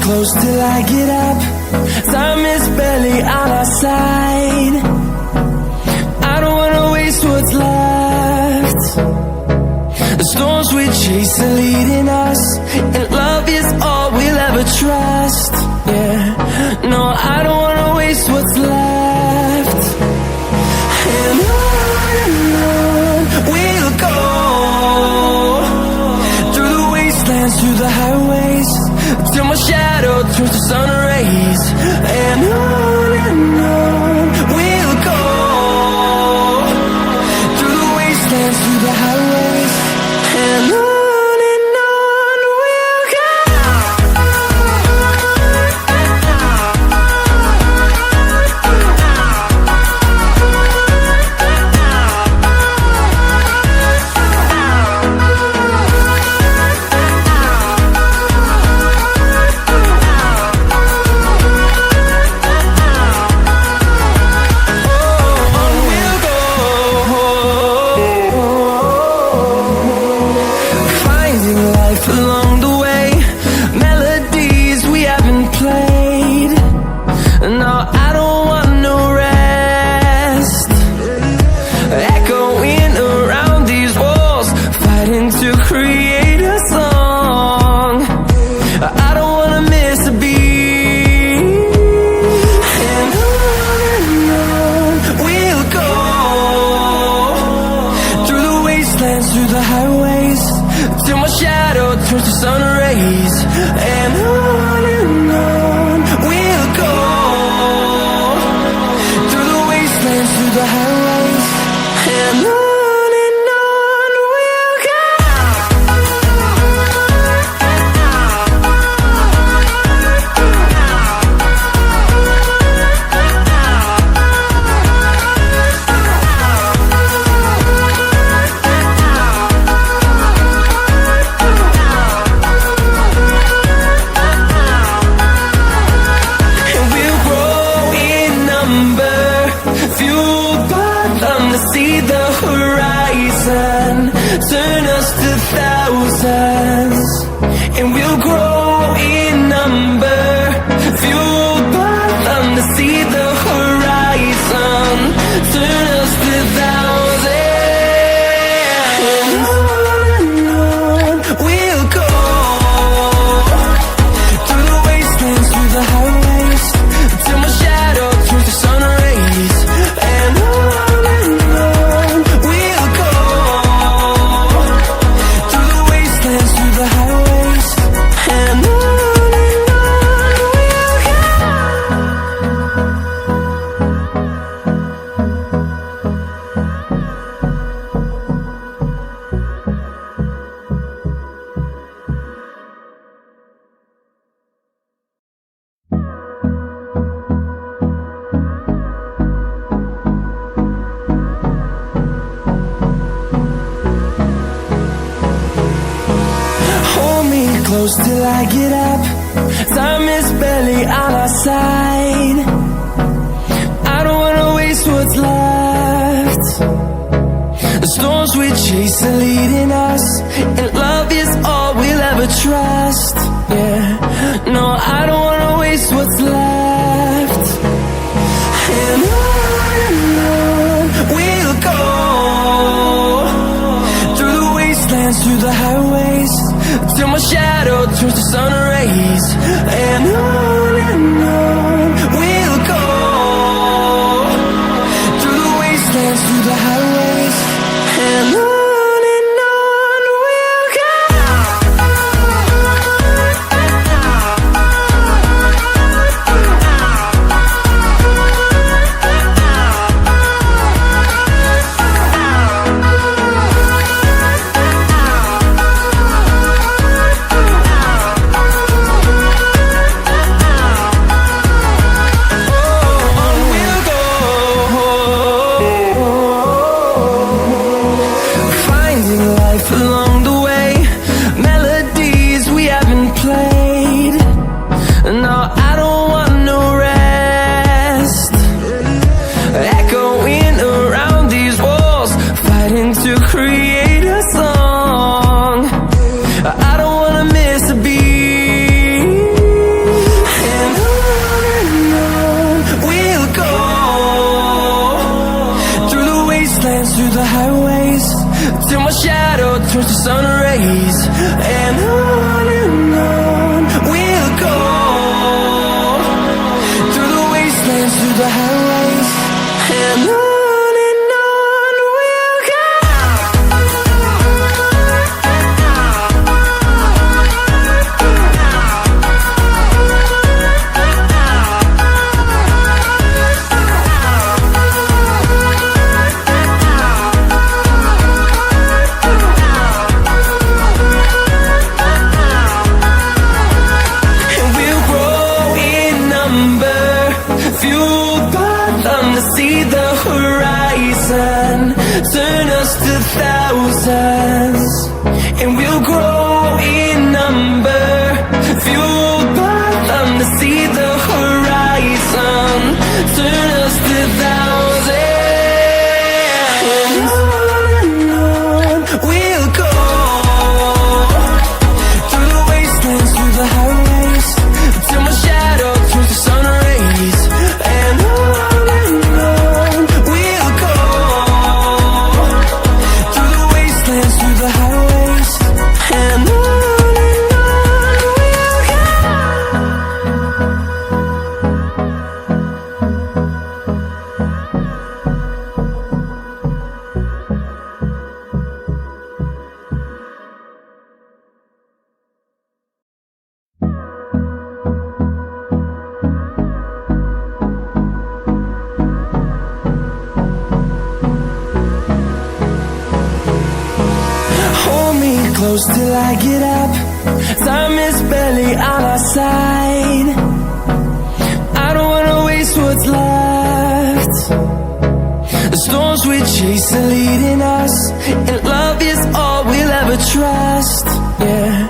close till I get up. Time is barely on our side. I don't wanna waste what's left. The storms we chase are leading us, and love is all we'll ever trust. Yeah, no, I don't wanna waste what's left. And on we'll go, through the wastelands, through the highways, till my shadow turns to sun rays. And on we'll go, through the wastelands, through the highways, and on we'll go. Along the way, melodies we haven't played. No, I don't want no rest. Echoing around these walls, fighting to create a song. I don't wanna miss a beat. And on we'll go, through the wastelands, through the highways, till my shadow turns to sun rays. And on we'll go, through the wastelands, through the highways, and on we'll go. See the horizon, turn us to thousands, and we'll grow in number, fueled by them to see the horizon, turn us to thousands. And on we'll go, through the wastelands, through the highways, till my shadow turns to sun rays. And close till I get up. Time is barely on our side. I don't wanna waste what's left. The storms we chase are leading us, and love is all we'll ever trust. Yeah, no, I don't wanna waste what's left. And on we'll go, through the wastelands, through the highways, till my shadow turns to sun rays. And on we'll go, through the wastelands, through the highways, and on we'll go. till my shadow turns to sun rays. And on we'll go, through the wastelands, through the highways. And on we'll go. Fueled by them to see the horizon, turn us to thousands, and we'll grow in number. Fueled by them to see the horizon, turn us to thousands, and on we'll go, through the wastelands, through the highways, till my shadow turns to sun rays. And on we'll go, through the wastelands, through the highways. And on we'll go. Hold me close till I get up. Time is barely on our side. I don't wanna waste what's left. The storms we chase are leading us, and love is all we'll ever trust. Yeah.